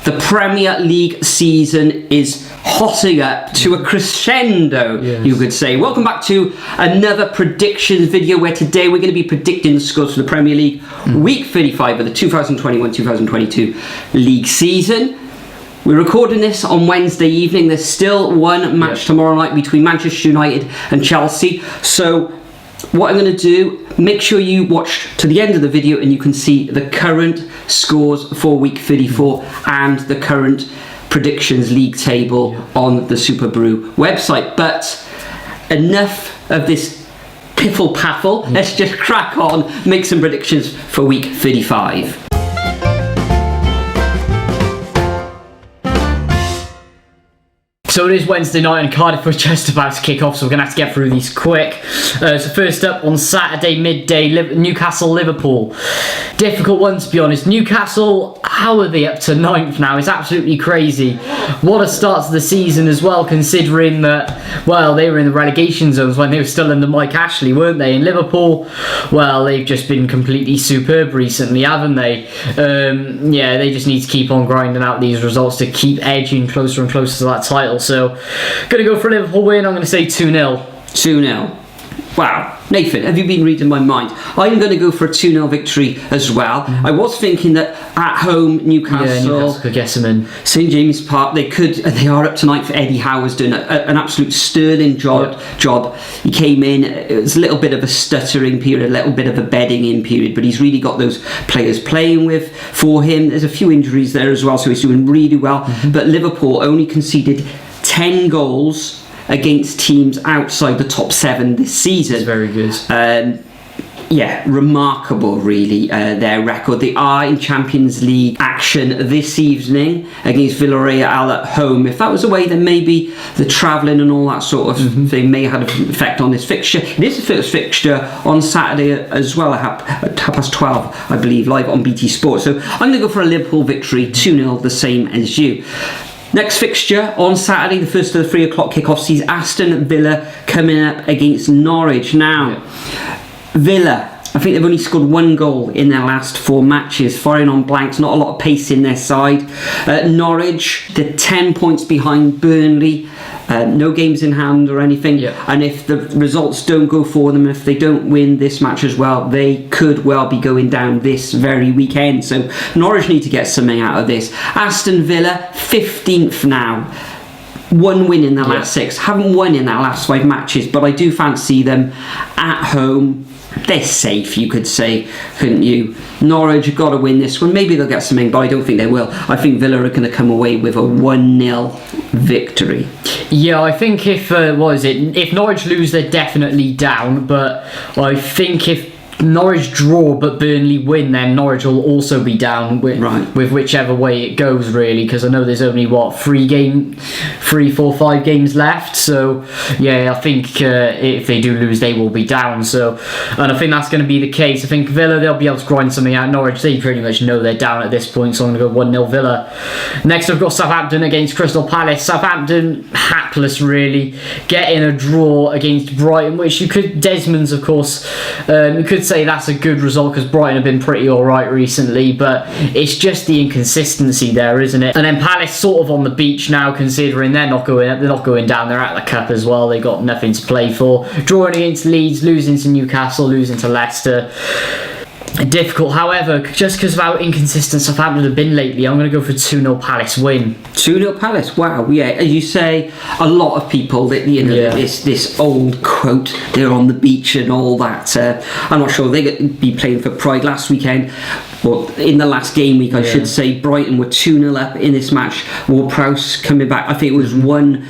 The Premier League season is hotting up to a crescendo, you could say. Welcome back to another predictions video where today we're going to be predicting the scores for the Premier League Week 35 of the 2021-2022 league season. We're recording this on Wednesday evening. There's still one match tomorrow night between Manchester United and Chelsea. So what I'm going to do, make sure you watch to the end of the video and you can see the current scores for Week 34 and the current predictions league table on the Super Brew website. But enough of this piffle paffle. Let's just crack on, make some predictions for Week 35. So it is Wednesday night and Cardiff was just about to kick off, so we're going to have to get through these quick. So first up on Saturday midday, Newcastle Liverpool. Difficult one, to be honest. Newcastle, how are they up to 9th now? It's absolutely crazy. What a start to the season as well, considering that, well, they were in the relegation zones when they were still under Mike Ashley, weren't they? And Liverpool, well, they've just been completely superb recently, haven't they? They just need to keep on grinding out these results to keep edging closer and closer to that title. So, going to go for a Liverpool win. I'm going to say 2-0. 2-0. Wow. Nathan, have you been reading my mind? I'm going to go for a 2-0 victory as well. I was thinking that at home, Newcastle could get some in. St James Park, they are up tonight for Eddie Howe's doing an absolute sterling job. He came in, it was a little bit of a stuttering period, a little bit of a bedding in period, but he's really got those players playing for him. There's a few injuries there as well, so he's doing really well. But Liverpool only conceded 10 goals against teams outside the top 7 this season. It's very good. Remarkable really, their record. They are in Champions League action this evening against Villarreal at home. If that was away, then maybe the travelling and all that sort of thing may have had an effect on this fixture. It is the first fixture on Saturday as well at 12:30, I believe, live on BT Sport. So I'm going to go for a Liverpool victory, 2-0, the same as you. Next fixture on Saturday, the first of the 3 o'clock kickoff, sees Aston Villa coming up against Norwich. Now, Villa, I think they've only scored 1 goal in their last 4 matches, firing on blanks, not a lot of pace in their side. Norwich, they're 10 points behind Burnley, no games in hand or anything, and if the results don't go for them, if they don't win this match as well, they could well be going down this very weekend. So Norwich need to get something out of this. Aston Villa, 15th now. 1 win in their last 6, haven't won in their last 5 matches, but I do fancy them at home. They're safe, you could say, couldn't you? Norwich have got to win this one. Maybe they'll get something, but I don't think they will. I think Villa are going to come away with a 1-0 victory. Yeah, I think if Norwich lose, they're definitely down. But I think if Norwich draw but Burnley win, then Norwich will also be down with whichever way it goes, really, because I know there's only 3, 4, 5 games left. So I think if they do lose, they will be down. So, and I think that's going to be the case. I think Villa, they'll be able to grind something out. Norwich, they pretty much know they're down at this point, so I'm going to go 1-0 Villa. Next, I've got Southampton against Crystal Palace. Southampton hapless, really, getting a draw against Brighton, which Desmond's, of course, you could say that's a good result because Brighton have been pretty alright recently, but it's just the inconsistency there, isn't it? And then Palace sort of on the beach now, considering they're not going up, they're not going down, they're at the cup as well, they got nothing to play for. Drawing against Leeds, losing to Newcastle, losing to Leicester. Difficult, however, just because of how inconsistent Southampton have been lately, I'm going to go for a 2-0 Palace win. 2-0 Palace, wow, as you say, a lot of people, this old quote, they're on the beach and all that, I'm not sure they're going to be playing for pride. Last weekend, well, in the last game week, I should say, Brighton were 2-0 up in this match. Ward-Prowse coming back, I think it was 1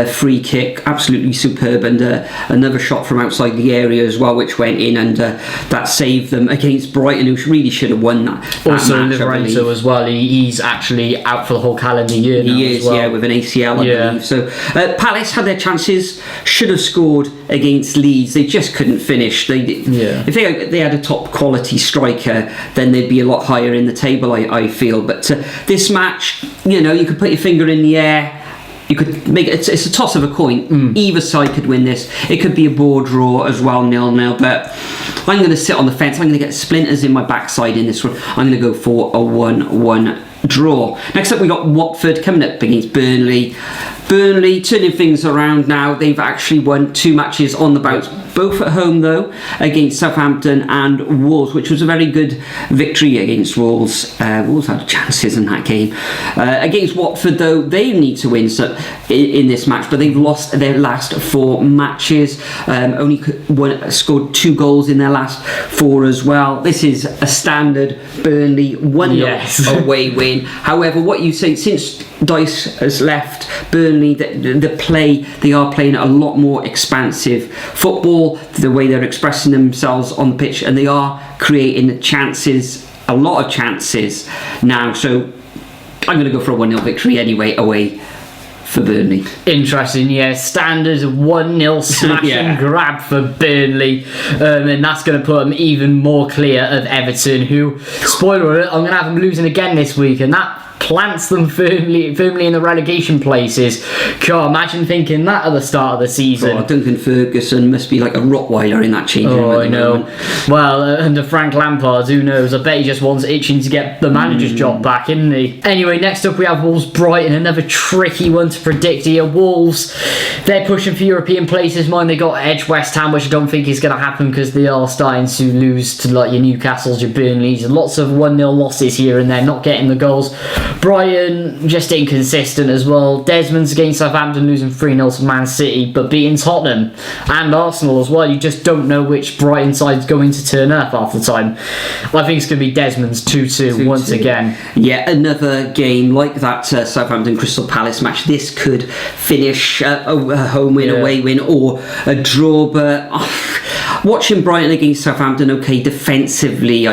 free kick, absolutely superb, and another shot from outside the area as well, which went in, and that saved them against Brighton, who really should have won that also match, Lorenzo as well, he's actually out for the whole calendar year now. He is, with an ACL, I believe. So Palace had their chances, should have scored against Leeds. They just couldn't finish. If they had a top quality striker, then they'd be a lot higher in the table, I feel. But this match, you could put your finger in the air. You could make it's a toss of a coin. Either side could win this. It could be a bore draw as well, 0-0. But I'm going to sit on the fence. I'm going to get splinters in my backside in this one. I'm going to go for a 1-1 draw. Next up, we got Watford coming up against Burnley. Burnley turning things around now. They've actually won 2 matches on the bounce, both at home though, against Southampton and Wolves, which was a very good victory against Wolves. Wolves had chances in that game. Against Watford though, they need to win in this match, but they've lost their last 4 matches. Only scored 2 goals in their last 4 as well. This is a standard Burnley 1-0 away win. However, what you say, since Dice has left Burnley, they are playing a lot more expansive football, the way they're expressing themselves on the pitch, and they are creating chances, a lot of chances now. So I'm going to go for a 1-0 victory anyway, away for Burnley. Interesting, yeah. Standard 1-0 smash and grab for Burnley, and that's going to put them even more clear of Everton, who, spoiler alert, I'm going to have them losing again this week, and that plants them firmly in the relegation places. God, imagine thinking that at the start of the season. Duncan Ferguson must be like a Rottweiler in that changing room. Oh, I know. Well, under Frank Lampard, who knows? I bet he just wants itching to get the manager's job back, isn't he? Anyway, next up we have Wolves Brighton, another tricky one to predict here. Wolves, they're pushing for European places. Mind they got edge West Ham, which I don't think is going to happen because they are starting to lose to like your Newcastles, your Burnleys. Lots of 1-0 losses here and there, not getting the goals. Brighton just inconsistent as well. Desmond's against Southampton, losing 3-0 to Man City, but beating Tottenham and Arsenal as well. You just don't know which Brighton side's going to turn up half the time. I think it's going to be Desmond's 2-2 once again. Yeah, another game like that Southampton Crystal Palace match. This could finish a home win, away win, or a draw, but watching Brighton against Southampton, okay, defensively,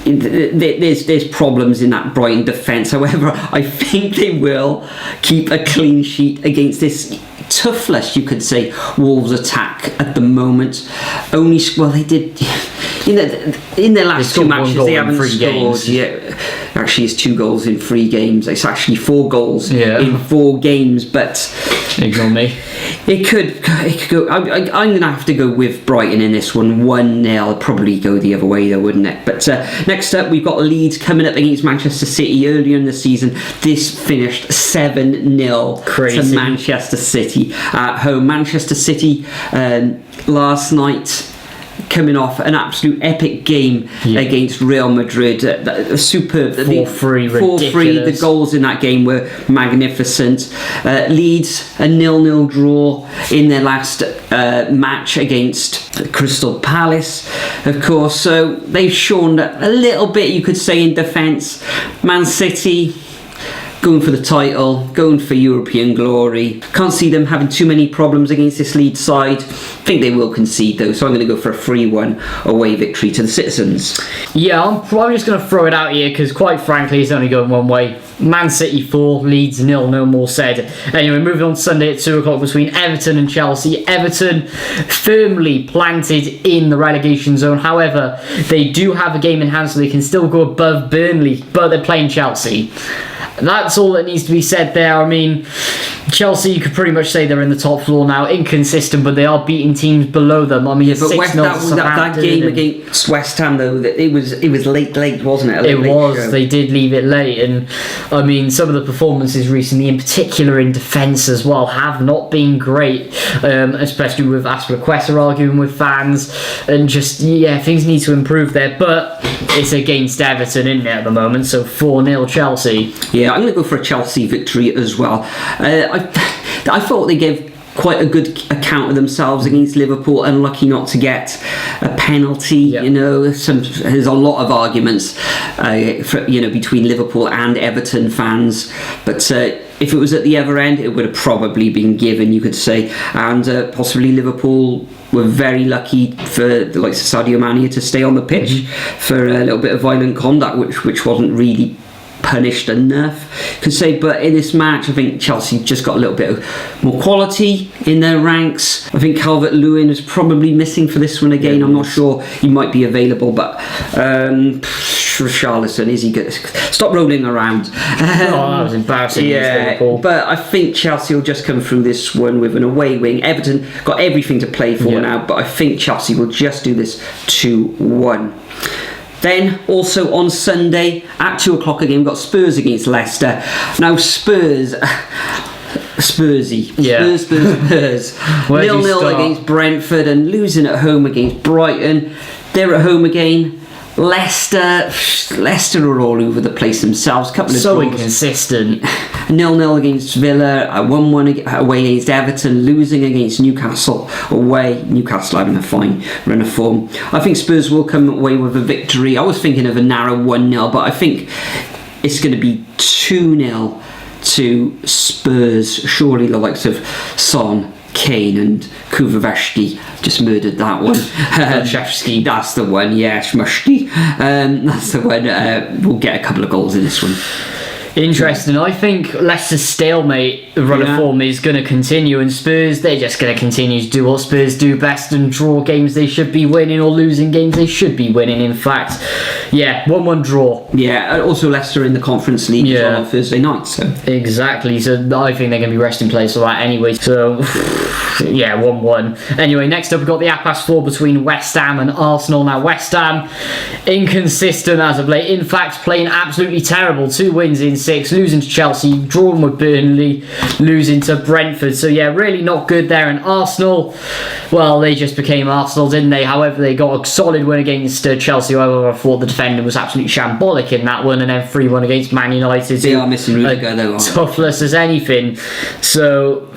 there's problems in that Brighton defence. However, I think they will keep a clean sheet against this toothless, you could say, Wolves attack at the moment. They did in their last 2 matches they haven't scored. Yeah, actually it's 2 goals in 3 games. It's actually 4 goals in 4 games, but ignore me. It could go. I'm going to have to go with Brighton in this one. 1-0. Probably go the other way though, wouldn't it? But next up, we've got Leeds coming up against Manchester City. Earlier in the season, this finished 7-0 to Manchester City at home. Manchester City last night, coming off an absolute epic game against Real Madrid. Superb. 4-3, 4-3. The goals in that game were magnificent. Leeds, a 0-0 draw in their last match against Crystal Palace, of course. So they've shown a little bit, you could say, in defence. Man City going for the title, going for European glory. Can't see them having too many problems against this Leeds side. I think they will concede though, so I'm going to go for a 3-1 away victory to the Citizens. Yeah, I'm just going to throw it out here because quite frankly it's only going one way. Man City 4, Leeds 0, no more said. Anyway, moving on to Sunday at 2 o'clock between Everton and Chelsea. Everton firmly planted in the relegation zone. However, they do have a game in hand, so they can still go above Burnley, but they're playing Chelsea. That's all that needs to be said there. I mean, Chelsea, you could pretty much say they're in the top floor now. Inconsistent, but they are beating teams below them. I mean, but that game against West Ham, though, it was late, wasn't it? It was. They did leave it late, and I mean, some of the performances recently, in particular in defence as well, have not been great. Especially with Aspilicueta arguing with fans, and just things need to improve there. But it's against Everton, isn't it, at the moment? So 4-0 Chelsea. Yeah, I'm going to go for a Chelsea victory as well. I thought they gave quite a good account of themselves against Liverpool, unlucky not to get a penalty. You know, there's a lot of arguments between Liverpool and Everton fans, but if it was at the other end, it would have probably been given, you could say, and possibly Liverpool were very lucky for the likes of Sadio Mane to stay on the pitch for a little bit of violent conduct, which wasn't really punished enough, could say. But in this match, I think Chelsea just got a little bit of more quality in their ranks. I think Calvert-Lewin is probably missing for this one again. I'm not sure he might be available, but Richarlison, is he good? Stop rolling around. That was embarrassing. But I think Chelsea will just come through this one with an away win. Everton got everything to play for now, but I think Chelsea will just do this 2-1. Then also on Sunday at 2 o'clock again, we've got Spurs against Leicester. Now Spurs. Spursy. Yeah. Spurs. 0-0 against Brentford and losing at home against Brighton. They're at home again. Leicester are all over the place themselves. Couple of so draws. Inconsistent. 0-0 against Villa, 1-1 away against Everton, losing against Newcastle away. Newcastle having a fine run of form. I think Spurs will come away with a victory. I was thinking of a narrow 1-0, but I think it's going to be 2-0 to Spurs. Surely the likes of Son, Kane and Kuvavashki just murdered that one. Shevsky. That's the one, yeah, Shmushki. That's the one. We'll get a couple of goals in this one. Interesting. I think Leicester's stalemate run of form is going to continue, and Spurs, they're just going to continue to do what Spurs do best and draw games they should be winning or losing games they should be winning. In fact, 1-1 draw. Yeah, also Leicester in the Conference League as well on Thursday night. So exactly. So I think they're going to be resting players for that anyway. So 1-1. Anyway, next up we've got the 4:30 between West Ham and Arsenal. Now West Ham, inconsistent as of late. In fact, playing absolutely terrible. 2 wins in 6, losing to Chelsea, drawing with Burnley, losing to Brentford. So really not good there. And Arsenal, well, they just became Arsenal, didn't they? However, they got a solid win against Chelsea. However, I thought the defender was absolutely shambolic in that one, and then 3-1 against Man United. They are missing Rudiger though. Toughless as anything. So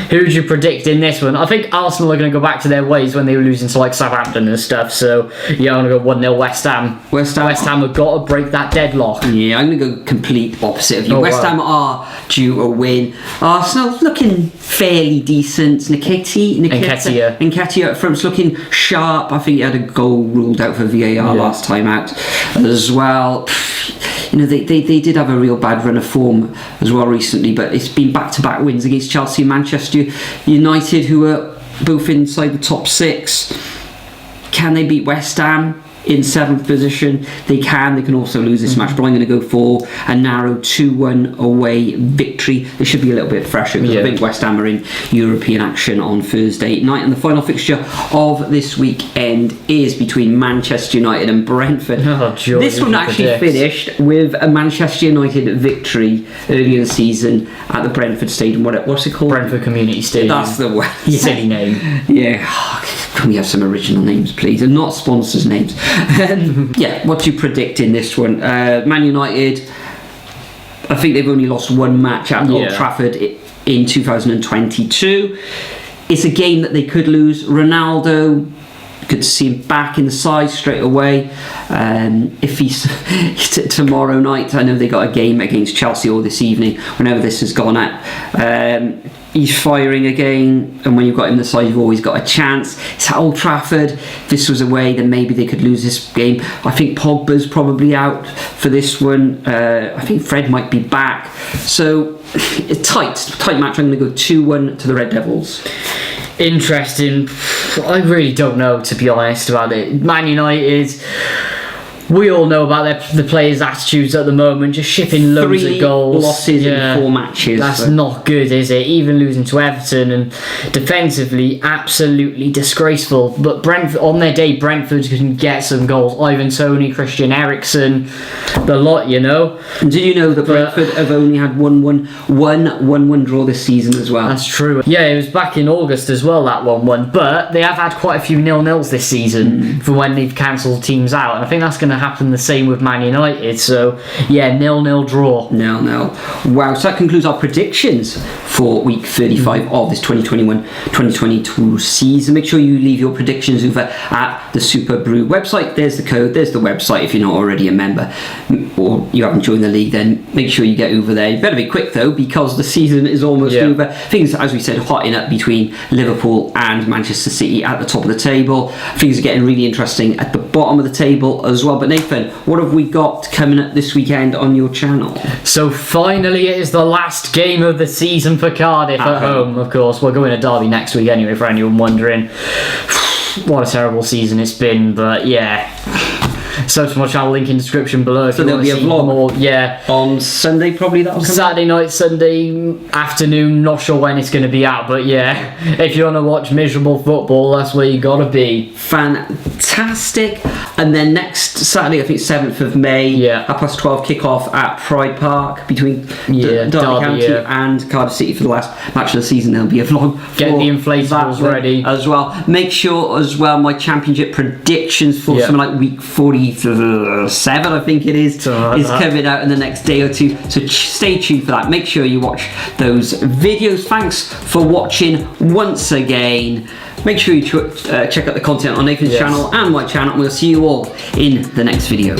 who would you predict in this one? I think Arsenal are going to go back to their ways when they were losing to like Southampton and stuff. So I'm going to go 1-0 West Ham. West Ham have got to break that deadlock. Yeah, I'm going to go complete opposite of you. West Ham are due a win. Arsenal looking fairly decent. Nketiah up front's looking sharp. I think he had a goal ruled out for VAR last time out as well. They did have a real bad run of form as well recently, but it's been back-to-back wins against Chelsea and Manchester United, who are both inside the top 6. Can they beat West Ham in 7th position? They can also lose this match, but I'm going to go for a narrow 2-1 away victory. They should be a little bit fresher because I think West Ham are in European action on Thursday night, and the final fixture of this weekend is between Manchester United and Brentford. This one actually finished with a Manchester United victory earlier in the season at the Brentford Stadium. What's it called? Brentford Community Stadium. That's the one. Silly name. Yeah. Can we have some original names, please, and not sponsors' names? What do you predict in this one? Man United, I think they've only lost one match at Old Trafford in 2022. It's a game that they could lose. Ronaldo, good to see him back in the side straight away. If he's tomorrow night, I know they got a game against Chelsea or this evening, whenever this has gone out. He's firing again, and when you've got him in the side, you've always got a chance. It's at Old Trafford. If this was away, then maybe they could lose this game. I think Pogba's probably out for this one. I think Fred might be back. So, tight match. I'm going to go 2-1 to the Red Devils. Interesting. I really don't know, to be honest, about it. Man United, we all know about the players' attitudes at the moment, just shipping loads of goals. 3 losses in 4 matches. That's not good, is it? Even losing to Everton, and defensively, absolutely disgraceful. But Brentford, on their day, Brentford can get some goals. Ivan Toney, Christian Eriksen, the lot, And did you know that Brentford have only had 1-1 draw this season as well? That's true. Yeah, it was back in August as well, that 1-1. But they have had quite a few 0-0s this season for when they've cancelled teams out. And I think that's going to happen the same with Man United. So 0-0 draw. 0-0. Wow, so that concludes our predictions for week 35 of this 2021-2022 season. Make sure you leave your predictions over at the Super Brew website. There's the code, there's the website. If you're not already a member or you haven't joined the league, then make sure you get over there. You better be quick though, because the season is almost over. Things, as we said, hotting up between Liverpool and Manchester City at the top of the table. Things are getting really interesting at the bottom of the table as well. But Nathan, what have we got coming up this weekend on your channel? So finally it is the last game of the season for Cardiff at home, of course. We're going to Derby next week anyway, for anyone wondering. What a terrible season it's been, but so to my channel, link in description below. So there'll be a vlog more, on Sunday, probably. That'll come Saturday night, Sunday afternoon. Not sure when it's going to be out, but if you want to watch miserable football, that's where you got to be. Fantastic. fantastic. And then next Saturday, I think 7th of May, 12:30 kick-off at Pride Park between Derby County and Cardiff City for the last match of the season. There'll be a vlog. Get the inflatables ready as well. Make sure as well my championship predictions for something like week 47, I think it is coming out in the next day or two. So stay tuned for that. Make sure you watch those videos. Thanks for watching once again. Make sure you check out the content on Nathan's channel and my channel, and we'll see you all in the next video.